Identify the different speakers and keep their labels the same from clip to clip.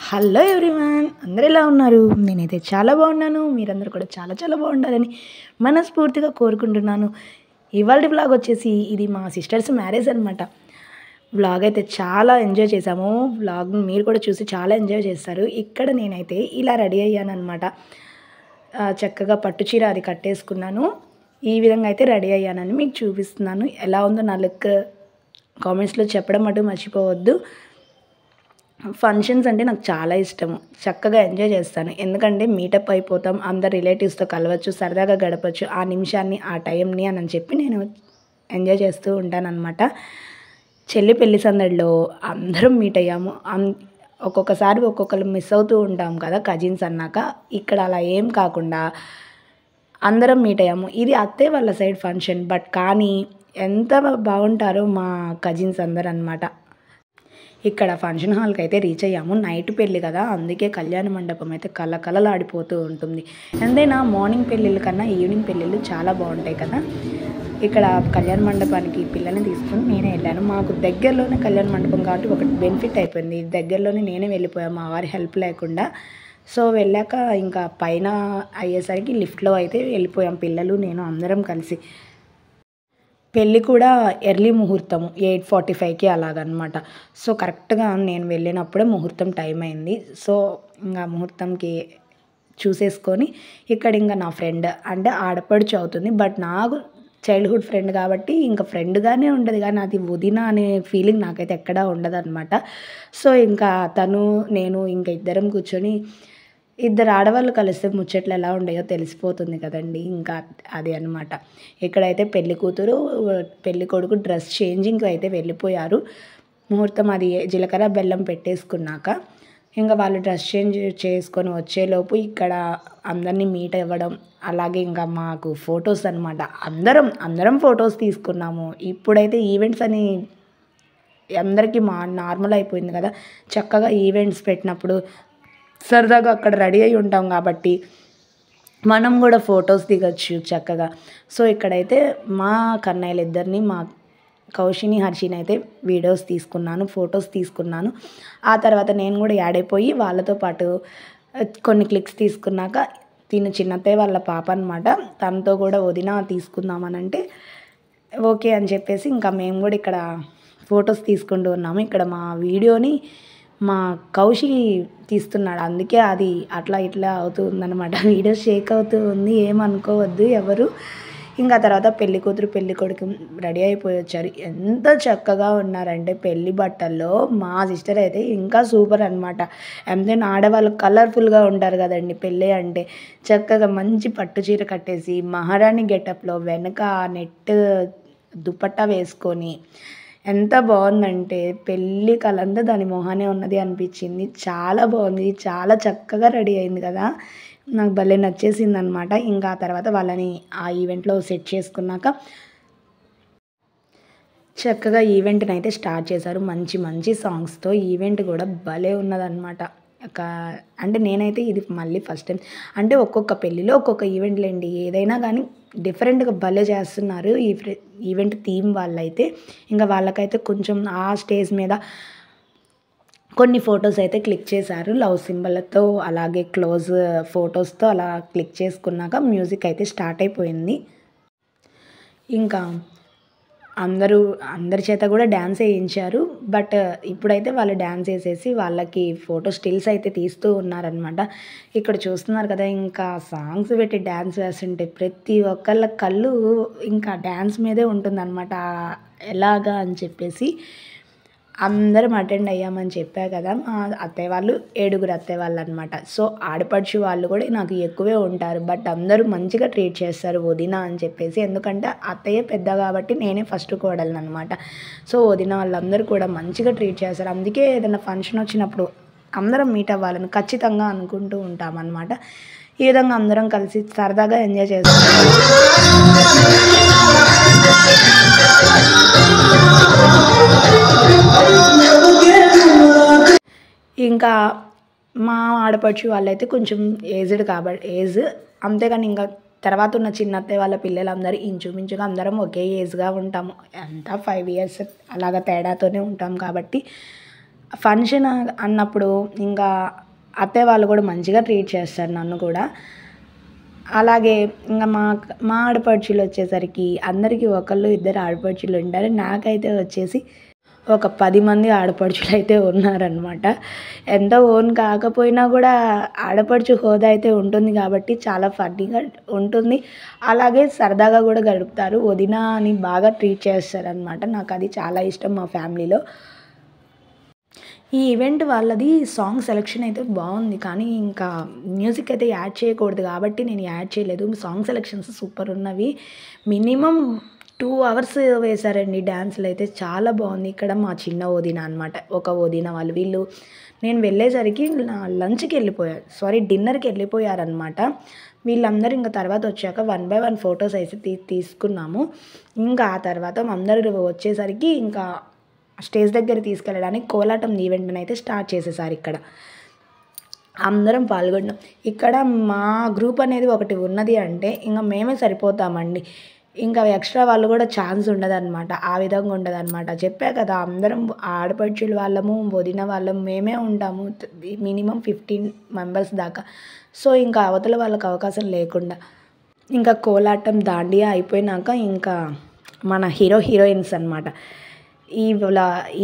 Speaker 1: Hello everyone, అందరూ ఎలా ఉన్నారు? నేనైతే చాలా బాగున్నాను. మీరందరూ కూడా చాలా చాలా బాగుండాలని మనస్ఫూర్తిగా కోరుకుంటున్నాను. ఇవాళ వ్లాగ్ వచ్చేసి ఇది మా సిస్టర్స్ మ్యారేజ్ అనమాట. వ్లాగ్ అయితే చాలా ఎంజాయ్ చేశాము. వ్లాగ్ని మీరు కూడా చూసి చాలా ఎంజాయ్ చేస్తారు. ఇక్కడ నేనైతే ఇలా రెడీ అయ్యానమాట. చక్కగా పట్టు చీర అది కట్టేసుకున్నాను. ఈ విధంగా అయితే రెడీ అయ్యానని మీకు చూపిస్తున్నాను. ఎలా ఉందో నా లుక్ కామెంట్స్లో చెప్పడం మటు మర్చిపోవద్దు. ఫంక్షన్స్ అంటే నాకు చాలా ఇష్టము. చక్కగా ఎంజాయ్ చేస్తాను. ఎందుకంటే మీటప్ అయిపోతాం, అందరు రిలేటివ్స్తో కలవచ్చు, సరదాగా గడపచ్చు ఆ నిమిషాన్ని, ఆ టైంని అని చెప్పి నేను ఎంజాయ్ చేస్తూ ఉంటానన్నమాట. చెల్లి పెళ్లి సందడిలో అందరం మీట్ అయ్యాము. ఒక్కొక్కసారి ఒక్కొక్కరు మిస్ అవుతూ ఉంటాం కదా కజిన్స్ అన్నాక. ఇక్కడ అలా ఏం కాకుండా అందరం మీట్ అయ్యాము. ఇది అత్తయ్య వాళ్ళ సైడ్ ఫంక్షన్, బట్ కానీ ఎంత బాగుంటారో మా కజిన్స్ అందరు అనమాట. ఇక్కడ ఫంక్షన్ హాల్కి అయితే రీచ్ అయ్యాము. నైట్ పెళ్ళి కదా, అందుకే కళ్యాణ మండపం అయితే కలకలలాడిపోతూ ఉంటుంది. ఎంతైనా మార్నింగ్ పెళ్ళిళ్ళ కన్నా ఈవినింగ్ పెళ్ళిళ్ళు చాలా బాగుంటాయి కదా. ఇక్కడ కళ్యాణ మండపానికి పిల్లల్ని తీసుకుని నేనే వెళ్ళాను. మాకు దగ్గరలోనే కళ్యాణ మండపం కాబట్టి ఒకటి బెనిఫిట్ అయిపోయింది. దగ్గరలోనే నేనే వెళ్ళిపోయాను, మా వారి హెల్ప్ లేకుండా. సో వెళ్ళాక ఇంకా పైన అయ్యేసరికి లిఫ్ట్లో అయితే వెళ్ళిపోయాం, పిల్లలు నేను అందరం కలిసి. పెళ్ళి కూడా ఎర్లీ ముహూర్తం 8:45కి అలాగనమాట. సో కరెక్ట్గా నేను వెళ్ళినప్పుడే ముహూర్తం టైం అయింది. సో ఇంకా ముహూర్తంకి చూసేసుకొని ఇక్కడ ఇంకా నా ఫ్రెండ్ అంటే ఆడపడుచు అవుతుంది, బట్ నాకు చైల్డ్హుడ్ ఫ్రెండ్ కాబట్టి ఇంకా ఫ్రెండ్గానే ఉండదు, కానీ అది వదిన అనే ఫీలింగ్ నాకైతే ఎక్కడా ఉండదన్నమాట. సో ఇంకా తను నేను ఇంకా ఇద్దరం కూర్చొని, ఇద్దరు ఆడవాళ్ళు కలిస్తే ముచ్చట్లు ఎలా ఉండయో తెలిసిపోతుంది కదండి. ఇంకా అది అనమాట. ఇక్కడైతే పెళ్లి కూతురు పెళ్లి కొడుకు డ్రెస్ చేంజింగ్కి అయితే వెళ్ళిపోయారు. ముహూర్తం అది జీలకర్ర బెల్లం పెట్టేసుకున్నాక ఇంకా వాళ్ళు డ్రెస్ చేంజ్ చేసుకొని వచ్చేలోపు ఇక్కడ అందరినీ మీట్ అవ్వడం, అలాగే ఇంకా మాకు ఫొటోస్ అనమాట. అందరం ఫొటోస్ తీసుకున్నాము. ఇప్పుడైతే ఈవెంట్స్ అని అందరికీ నార్మల్ అయిపోయింది కదా. చక్కగా ఈవెంట్స్ పెట్టినప్పుడు సరదాగా అక్కడ రెడీ అయి ఉంటాం కాబట్టి మనం కూడా ఫొటోస్ దిగచ్చు చక్కగా. సో ఇక్కడైతే మా కన్నయ్యలు ఇద్దరిని, మా కౌశిని హర్షిని అయితే వీడియోస్ తీసుకున్నాను, ఫొటోస్ తీసుకున్నాను. ఆ తర్వాత నేను కూడా యాడ్ అయిపోయి వాళ్ళతో పాటు కొన్ని క్లిక్స్ తీసుకున్నాక తిను చిన్నత్తయ్య వాళ్ళ పాప అనమాట, తనతో కూడా వదిన తీసుకుందామనంటే ఓకే అని చెప్పేసి ఇంకా మేము కూడా ఇక్కడ ఫొటోస్ తీసుకుంటూ ఉన్నాము. ఇక్కడ మా వీడియోని మా కౌశి తీస్తున్నాడు, అందుకే అది అట్లా ఇట్లా అవుతుందన్నమాట. వీడియో షేక్ అవుతూ ఉంది, ఏమనుకోవద్దు ఎవరు. ఇంకా తర్వాత పెళ్లి కూతురు పెళ్లి కొడుకు రెడీ అయిపోయి వచ్చారు. ఎంత చక్కగా ఉన్నారంటే పెళ్లి బట్టల్లో మా సిస్టర్ అయితే ఇంకా సూపర్ అనమాట. ఎంతైనా ఆడవాళ్ళు కలర్ఫుల్గా ఉంటారు కదండి పెళ్ళి అంటే. చక్కగా మంచి పట్టు చీర కట్టేసి మహారాణి గెటప్లో వెనక నెట్ దుపట్టా వేసుకొని ఎంత బాగుందంటే పెళ్ళి కలంతా దాని మొహానే ఉన్నది అనిపించింది. చాలా బాగుంది, చాలా చక్కగా రెడీ అయింది కదా, నాకు భలే నచ్చేసింది అనమాట. ఇంకా ఆ తర్వాత వాళ్ళని ఆ ఈవెంట్లో సెట్ చేసుకున్నాక చక్కగా ఈవెంట్ని అయితే స్టార్ట్ చేశారు. మంచి మంచి సాంగ్స్తో ఈవెంట్ కూడా భలే ఉన్నదన్నమాట. అంటే నేనైతే ఇది మళ్ళీ ఫస్ట్ టైం, అంటే ఒక్కొక్క పెళ్ళిలో ఒక్కొక్క ఈవెంట్లేండి, ఏదైనా కానీ డిఫరెంట్గా భలే చేస్తున్నారు ఈ ఈవెంట్ థీమ్ వాళ్ళైతే. ఇంకా వాళ్ళకైతే కొంచెం ఆ స్టేజ్ మీద కొన్ని ఫొటోస్ అయితే క్లిక్ చేశారు లవ్ సింబల్తో, అలాగే క్లోజ్ ఫొటోస్తో అలా క్లిక్ చేసుకున్నాక మ్యూజిక్ అయితే స్టార్ట్ అయిపోయింది. ఇంకా అందరి చేత కూడా డ్యాన్స్ వేయించారు. బట్ ఇప్పుడైతే వాళ్ళు డ్యాన్స్ వేసేసి వాళ్ళకి ఫోటో స్టిల్స్ అయితే తీస్తూ ఉన్నారనమాట. ఇక్కడ చూస్తున్నారు కదా, ఇంకా సాంగ్స్ పెట్టి డ్యాన్స్ వేస్తుంటే ప్రతి ఒక్కళ్ళ కళ్ళు ఇంకా డ్యాన్స్ మీదే ఉంటుందన్నమాట. ఎలాగా అని చెప్పేసి అందరం అటెండ్ అయ్యామని చెప్పా కదా. మా అత్తయ్య వాళ్ళు 7 అత్తయ్య వాళ్ళు అనమాట. సో ఆడపడుచు వాళ్ళు కూడా నాకు ఎక్కువే ఉంటారు, బట్ అందరూ మంచిగా ట్రీట్ చేస్తారు వదిన అని చెప్పేసి. ఎందుకంటే అత్తయ్య పెద్ద కాబట్టి నేనే ఫస్ట్ కోడలను అనమాట. సో వదిన వాళ్ళందరూ కూడా మంచిగా ట్రీట్ చేస్తారు. అందుకే ఏదైనా ఫంక్షన్ వచ్చినప్పుడు అందరం మీట్ అవ్వాలని ఖచ్చితంగా అనుకుంటూ ఉంటామన్నమాట. ఈ విధంగా అందరం కలిసి సరదాగా ఎంజాయ్ చేస్తాం. ఇంకా మా ఆడపడుచు వాళ్ళైతే కొంచెం ఏజ్డ్ కాబట్టి అంతేగాని ఇంకా తర్వాత ఉన్న చిన్న అత్తయ్య వాళ్ళ పిల్లలందరూ ఇంచుమించుగా అందరం ఒకే ఏజ్గా ఉంటాము. ఎంత 5 years అలాగా తేడాతోనే ఉంటాం కాబట్టి ఫంక్షన్ అన్నప్పుడు ఇంకా అత్తయ్య వాళ్ళు కూడా మంచిగా ట్రీట్ చేస్తారు నన్ను కూడా. అలాగే ఇంకా మా ఆడపడుచులు వచ్చేసరికి అందరికీ ఒకళ్ళు ఇద్దరు ఆడపడుచులు ఉంటారు. నాకైతే వచ్చేసి ఒక 10 మంది ఆడపడుచులు అయితే ఉన్నారనమాట. ఎంత ఓన్ కాకపోయినా కూడా ఆడపడుచు హోదా అయితే ఉంటుంది కాబట్టి చాలా ఫన్నీగా ఉంటుంది. అలాగే సరదాగా కూడా గడుపుతారు. వదిన అని బాగా ట్రీట్ చేస్తారనమాట. నాకు అది చాలా ఇష్టం మా ఫ్యామిలీలో. ఈ ఈవెంట్ వాళ్ళది సాంగ్ సెలెక్షన్ అయితే బాగుంది. కానీ ఇంకా మ్యూజిక్ అయితే యాడ్ చేయకూడదు కాబట్టి నేను యాడ్ చేయలేదు. సాంగ్ సెలెక్షన్స్ సూపర్ ఉన్నవి. మినిమం 2 అవర్స్ వేశారండి డ్యాన్సులు అయితే. చాలా బాగుంది. ఇక్కడ మా చిన్న వదిన అనమాట. ఒక వదిన వీళ్ళు నేను వెళ్ళేసరికి లంచ్కి వెళ్ళిపోయారు, డిన్నర్కి వెళ్ళిపోయారనమాట. వీళ్ళందరూ ఇంకా తర్వాత వచ్చాక 1 బై 1 ఫొటోస్ అయితే తీసుకున్నాము. ఇంకా ఆ తర్వాత అందరూ వచ్చేసరికి ఇంకా స్టేజ్ దగ్గర తీసుకెళ్ళడానికి కోలాటం ఈవెంట్ని అయితే స్టార్ట్ చేసేసారు. ఇక్కడ అందరం పాల్గొన్నాం. ఇక్కడ మా గ్రూప్ అనేది ఒకటి ఉన్నది అంటే ఇంకా మేమే సరిపోతామండి. ఇంకా ఎక్స్ట్రా వాళ్ళు కూడా ఛాన్స్ ఉండదన్నమాట. ఆ విధంగా ఉండదన్నమాట. చెప్పా కదా, అందరం ఆడపడుచుల వాళ్ళము, వదిన వాళ్ళము మేమే ఉంటాము. మినిమం 15 మెంబర్స్ దాకా. సో ఇంకా అవతల వాళ్ళకి అవకాశం లేకుండా ఇంకా కోలాటం దాండియా అయిపోయినాక ఇంకా మన హీరోయిన్స్ అనమాట.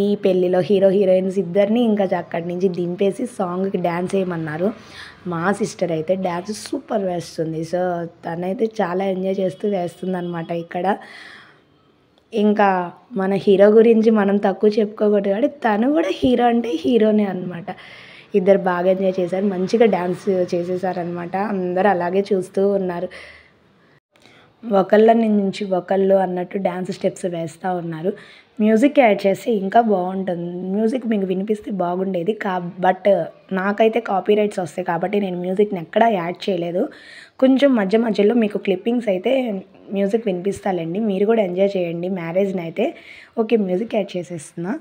Speaker 1: ఈ పెళ్ళిలో హీరోయిన్స్ ఇద్దరిని ఇంకా అక్కడి నుంచి దింపేసి సాంగ్కి డ్యాన్స్ వేయమన్నారు. మా సిస్టర్ అయితే డ్యాన్స్ సూపర్ వేస్తుంది. సో తనైతే చాలా ఎంజాయ్ చేస్తూ వేస్తుంది అనమాట. ఇక్కడ ఇంకా మన హీరో గురించి మనం తక్కువ చెప్పుకోకూడదు కాబట్టి తను కూడా హీరో అంటే హీరోనే అనమాట. ఇద్దరు బాగా ఎంజాయ్ చేశారు. మంచిగా డ్యాన్స్ చేసేసారనమాట. అందరూ అలాగే చూస్తూ ఉన్నారు. ఒకళ్ళ నుంచి ఒకళ్ళు అన్నట్టు డ్యాన్స్ స్టెప్స్ వేస్తూ ఉన్నారు. మ్యూజిక్ యాడ్ చేస్తే ఇంకా బాగుంటుంది. మ్యూజిక్ మీకు వినిపిస్తే బాగుండేది. బట్ నాకైతే కాపీరైట్స్ వస్తాయి కాబట్టి నేను మ్యూజిక్ని ఎక్కడా యాడ్ చేయలేదు. కొంచెం మధ్యలో మీకు క్లిప్పింగ్స్ అయితే మ్యూజిక్ వినిపిస్తాలండి. మీరు కూడా ఎంజాయ్ చేయండి మ్యారేజ్ని అయితే. ఓకే, మ్యూజిక్ యాడ్ చేసేస్తున్నా.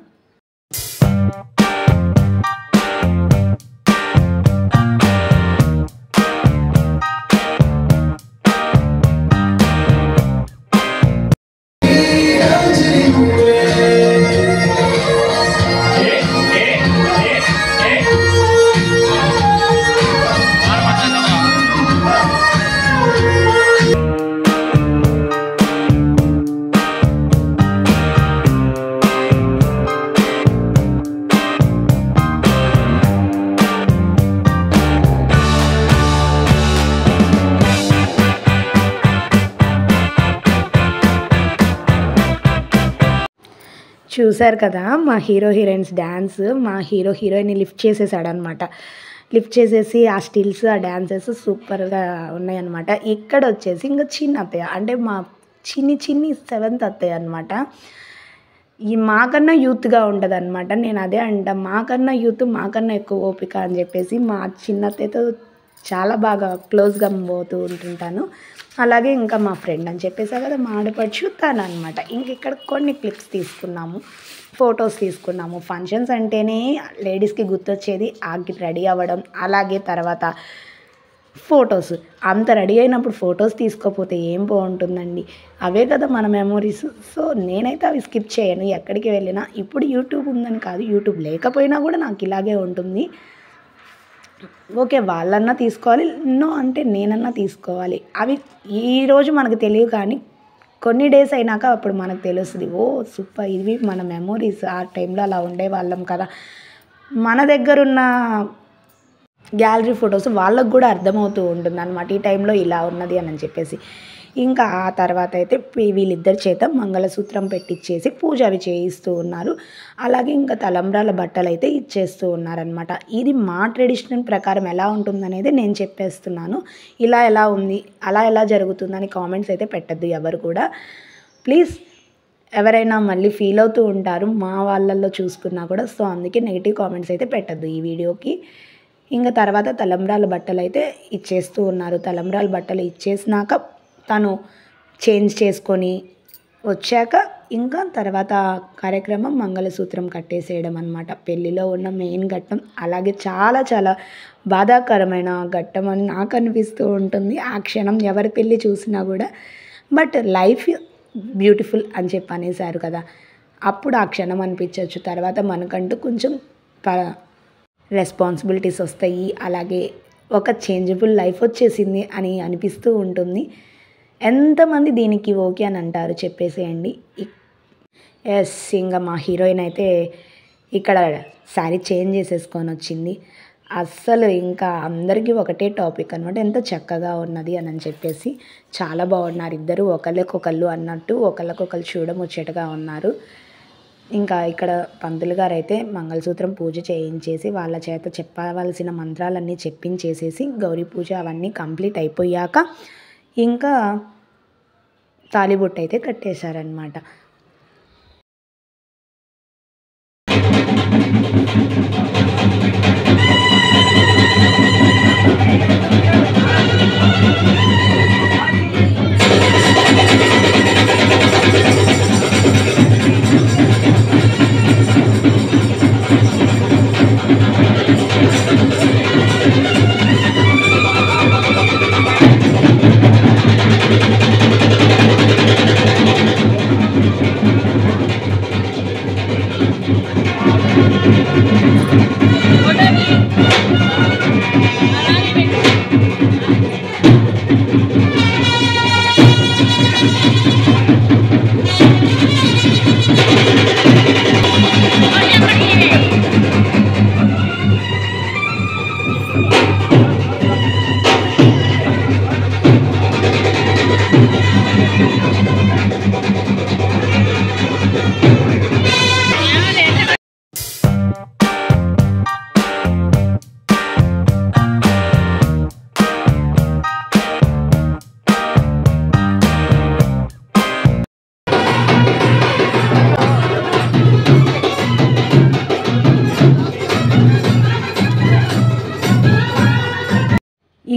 Speaker 1: చూశారు కదా మా హీరోయిన్స్ డ్యాన్స్. మా హీరోయిన్ని లిఫ్ట్ చేసేసాడనమాట. లిఫ్ట్ చేసేసి ఆ స్టిల్స్, ఆ డ్యాన్సెస్ సూపర్గా ఉన్నాయన్నమాట. ఇక్కడ వచ్చేసి ఇంకా చిన్న అత్తయ్య అంటే మా చిన్ని 7th అత్తయ్య అనమాట. మాకన్నా యూత్గా ఉంటుంది అనమాట. నేను అదే అంటా, మాకన్నా యూత్, మాకన్నా ఎక్కువ ఓపిక అని చెప్పేసి మా చిన్న అత్తయ్యతో చాలా బాగా క్లోజ్గా పోతూ ఉంటుంటాను. అలాగే ఇంకా మా ఫ్రెండ్ అని చెప్పేసా కదా, మా ఆడపడుచు తను అనమాట. ఇంక ఇక్కడ కొన్ని క్లిప్స్ తీసుకున్నాము, ఫొటోస్ తీసుకున్నాము. ఫంక్షన్స్ అంటేనే లేడీస్కి గుర్తొచ్చేది రెడీ అవ్వడం, అలాగే తర్వాత ఫొటోస్. అంత రెడీ అయినప్పుడు ఫొటోస్ తీసుకోకపోతే ఏం బాగుంటుందండి. అవే కదా మన మెమోరీస్. సో నేనైతే అవి స్కిప్ చేయను ఎక్కడికి వెళ్ళినా. ఇప్పుడు యూట్యూబ్ ఉందని కాదు, యూట్యూబ్ లేకపోయినా కూడా నాకు ఇలాగే ఉంటుంది. ఓకే, వాళ్ళన్నా తీసుకోవాలి, అంటే నేనన్నా తీసుకోవాలి. అవి ఈరోజు మనకు తెలియదు కానీ కొన్ని డేస్ అయినాక అప్పుడు మనకు తెలుస్తుంది. ఓ సూపర్, ఇవి మన మెమోరీస్. ఆ టైంలో అలా ఉండేవాళ్ళం కదా. మన దగ్గరున్న గ్యాలరీ ఫొటోస్ వాళ్ళకు కూడా అర్థమవుతూ ఉంటుంది అనమాట, ఈ టైంలో ఇలా ఉన్నది అని చెప్పేసి. ఇంకా ఆ తర్వాత అయితే వీళ్ళిద్దరి చేత మంగళసూత్రం పెట్టించేసి పూజ అవి చేయిస్తూ ఉన్నారు. అలాగే ఇంకా తలంబ్రాల బట్టలు అయితే ఇచ్చేస్తూ ఉన్నారనమాట. ఇది మా ట్రెడిషనల్ ప్రకారం ఎలా ఉంటుందనేది నేను చెప్పేస్తున్నాను. ఇలా ఎలా ఉంది, అలా ఎలా జరుగుతుందని కామెంట్స్ అయితే పెట్టద్దు ఎవరు కూడా ప్లీజ్. ఎవరైనా మళ్ళీ ఫీల్ అవుతూ ఉంటారు మా వాళ్ళల్లో చూసుకున్నా కూడా. సో అందుకే నెగిటివ్ కామెంట్స్ అయితే పెట్టద్దు ఈ వీడియోకి. ఇంకా తర్వాత తలంబ్రాల బట్టలు అయితే ఇచ్చేస్తూ ఉన్నారు. తలంబ్రాల బట్టలు ఇచ్చేసినాక తను చేంజ్ చేసుకొని వచ్చాక ఇంకా తర్వాత కార్యక్రమం మంగళసూత్రం కట్టేసేయడం అనమాట. పెళ్ళిలో ఉన్న మెయిన్ ఘట్టం. అలాగే చాలా చాలా బాధాకరమైన ఘట్టం అని నాకు అనిపిస్తూ ఉంటుంది ఆ క్షణం. ఎవరి పెళ్ళి చూసినా కూడా బట్ లైఫ్ బ్యూటిఫుల్ అని చెప్పి అనేసారు కదా, అప్పుడు ఆ క్షణం అనిపించవచ్చు. తర్వాత మనకంటూ కొంచెం రెస్పాన్సిబిలిటీస్ వస్తాయి, అలాగే ఒక చేంజబుల్ లైఫ్ వచ్చేసింది అని అనిపిస్తూ ఉంటుంది. ఎంతమంది దీనికి ఓకే అని అంటారు చెప్పేసేయండి. ఎస్, ఇంకా మా హీరోయిన్ అయితే ఇక్కడ శారీ చేంజ్ చేసేసుకొని వచ్చింది. అస్సలు ఇంకా అందరికీ ఒకటే టాపిక్ అనమాట, ఎంత చక్కగా ఉన్నది అని చెప్పేసి. చాలా బాగున్నారు ఇద్దరు, ఒకళ్ళకొకళ్ళు అన్నట్టు ఒకళ్ళకొకళ్ళు చూడముచ్చటగా ఉన్నారు. ఇంకా ఇక్కడ పంతులు గారు అయితే మంగళసూత్రం పూజ చేయించేసి వాళ్ళ చేత చెప్పవలసిన మంత్రాలన్నీ చెప్పించేసేసి గౌరీ పూజ అవన్నీ కంప్లీట్ అయిపోయాక ఇంకా తాళిబొట్టు అయితే కట్టేశారనమాట.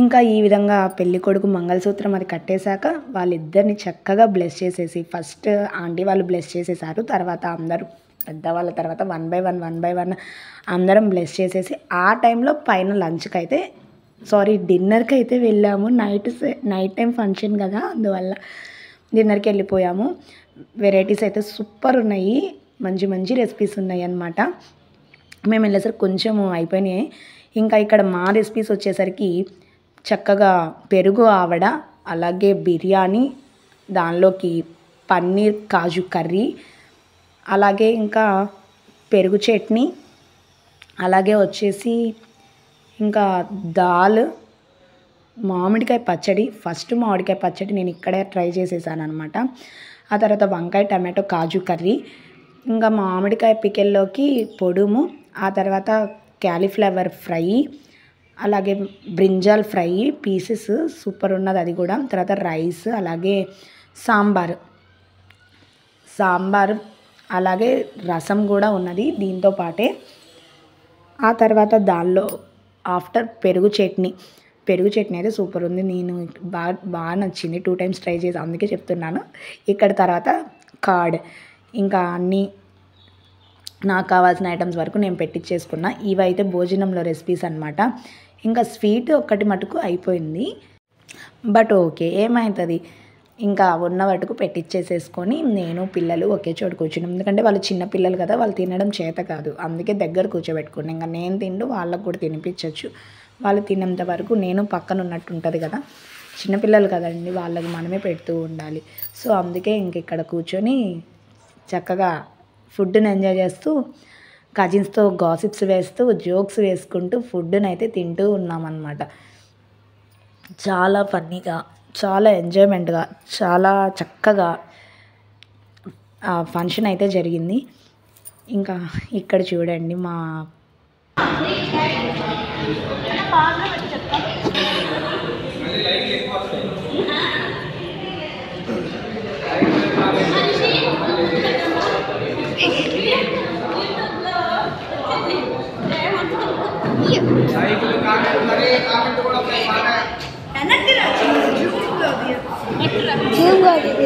Speaker 1: ఇంకా ఈ విధంగా పెళ్ళికొడుకు మంగళసూత్రం అది కట్టేశాక వాళ్ళిద్దరిని చక్కగా బ్లెస్ చేసేసి, ఫస్ట్ ఆంటీ వాళ్ళు బ్లెస్ చేసేసారు, తర్వాత అందరూ పెద్దవాళ్ళ తర్వాత వన్ బై వన్ అందరం బ్లెస్ చేసేసి ఆ టైంలో పైన లంచ్కి అయితే డిన్నర్కి అయితే వెళ్ళాము. నైట్ టైం ఫంక్షన్ కదా, అందువల్ల డిన్నర్కి వెళ్ళిపోయాము. వెరైటీస్ అయితే సూపర్ ఉన్నాయి, మంచి మంచి రెసిపీస్ ఉన్నాయి అన్నమాట. మేము వెళ్ళేసరికి కొంచెం అయిపోయినాయి. ఇంకా ఇక్కడ మా రెసిపీస్ వచ్చేసరికి చక్కగా పెరుగు ఆవడ, అలాగే బిర్యానీ, దానిలోకి పన్నీర్ కాజు కర్రీ, అలాగే ఇంకా పెరుగు చట్నీ, అలాగే వచ్చేసి ఇంకా దాల్, మామిడికాయ పచ్చడి. ఫస్ట్ మామిడికాయ పచ్చడి నేను ఇక్కడే ట్రై చేసేసాను అనమాట. ఆ తర్వాత వంకాయ టమాటో కాజు కర్రీ, ఇంకా మామిడికాయ పికెల్లోకి పొడుము, ఆ తర్వాత క్యాలీఫ్లవర్ ఫ్రై, అలాగే బ్రింజాల్ ఫ్రై పీసెస్ సూపర్ ఉన్నది అది కూడా. తర్వాత రైస్, అలాగే సాంబార్, అలాగే రసం కూడా ఉన్నది దీంతో పాటే. ఆ తర్వాత దానిలో ఆఫ్టర్ పెరుగు చట్నీ అయితే సూపర్ ఉంది. నేను బాగా నచ్చింది, 2 times ట్రై చేసి అందుకే చెప్తున్నాను. ఇక్కడ తర్వాత కార్డ్, ఇంకా అన్నీ నాకు కావాల్సిన ఐటమ్స్ వరకు నేను పెట్టించేసుకున్నా. ఇవైతే భోజనంలో రెసిపీస్ అనమాట. ఇంకా స్వీట్ ఒక్కటి మటుకు అయిపోయింది, బట్ ఓకే ఏమవుతుంది, ఇంకా ఉన్న మటుకు పెట్టించేసేసుకొని నేను పిల్లలు ఒకే చోటు కూర్చున్నాం. ఎందుకంటే వాళ్ళు చిన్న పిల్లలు కదా, వాళ్ళు తినడం చేత కాదు, అందుకే దగ్గర కూర్చోబెట్టుకున్నాను. ఇంకా నేను తింటూ వాళ్ళకు కూడా తినిపించవచ్చు. వాళ్ళు తినేంత వరకు నేను పక్కన ఉన్నట్టు ఉంటుంది కదా, చిన్నపిల్లలు కదండి, వాళ్ళకి మనమే పెడుతూ ఉండాలి. సో అందుకే ఇంక ఇక్కడ కూర్చొని చక్కగా ఫుడ్ని ఎంజాయ్ చేస్తూ, కజిన్స్తో గాసిప్స్ వేస్తూ, జోక్స్ వేసుకుంటూ ఫుడ్ని అయితే తింటూ ఉన్నామన్నమాట. చాలా ఫన్నీగా, చాలా ఎంజాయ్మెంట్గా, చాలా చక్కగా ఫంక్షన్ అయితే జరిగింది. ఇంకా ఇక్కడ చూడండి మా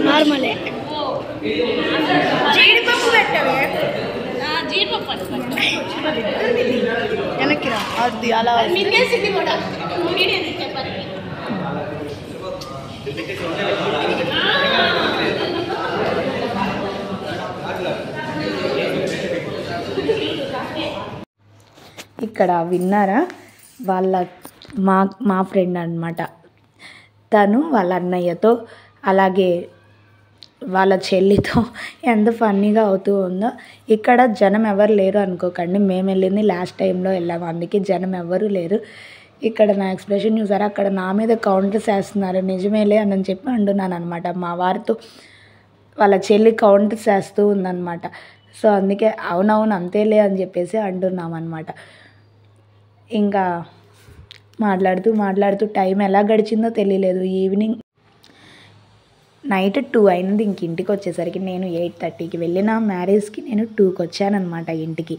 Speaker 2: నార్మలే జీడిపప్పు పెట్టవే, జీడిపప్పు వెనక్కి రా, అది అలా మింగేసింది కూడా.
Speaker 1: ఇక్కడ విన్నారా, వాళ్ళ మా ఫ్రెండ్ అనమాట, తను వాళ్ళ అన్నయ్యతో అలాగే వాళ్ళ చెల్లితో ఎంత ఫన్నీగా అవుతూ ఉందో. ఇక్కడ జనం ఎవరు లేరు అనుకోకండి, మేము వెళ్ళింది లాస్ట్ టైంలో వెళ్ళాము, అందుకే జనం ఎవరు లేరు. ఇక్కడ నా ఎక్స్ప్రెషన్ చూసారా, అక్కడ నా మీద కౌంటర్స్ వేస్తున్నారు, నిజమేలే అని చెప్పి అంటున్నాను అనమాట. మా వారితో వాళ్ళ చెల్లి కౌంటర్స్ వేస్తూ ఉందన్నమాట. సో అందుకే అవునవును అంతేలే అని చెప్పేసి అంటున్నాం అనమాట. ఇంకా మాట్లాడుతూ టైం ఎలా గడిచిందో తెలియలేదు. ఈవినింగ్ నైట్ 2 అయింది. ఇంక ఇంటికి వచ్చేసరికి నేను 8:30కి వెళ్ళిన మ్యారేజ్కి నేను 2కి వచ్చానమాట ఇంటికి.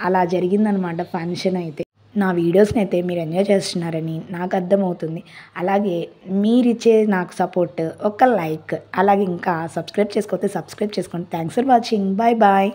Speaker 1: అలా జరిగిందనమాట ఫంక్షన్ అయితే. నా వీడియోస్ని అయితే మీరు ఎంజాయ్ చేస్తున్నారని నాకు అర్థమవుతుంది. అలాగే మీరిచ్చే నాకు సపోర్ట్ ఒక లైక్, అలాగే ఇంకా సబ్స్క్రైబ్ చేసుకోకపోతే సబ్స్క్రైబ్ చేసుకోండి. Thanks for watching. Bye bye.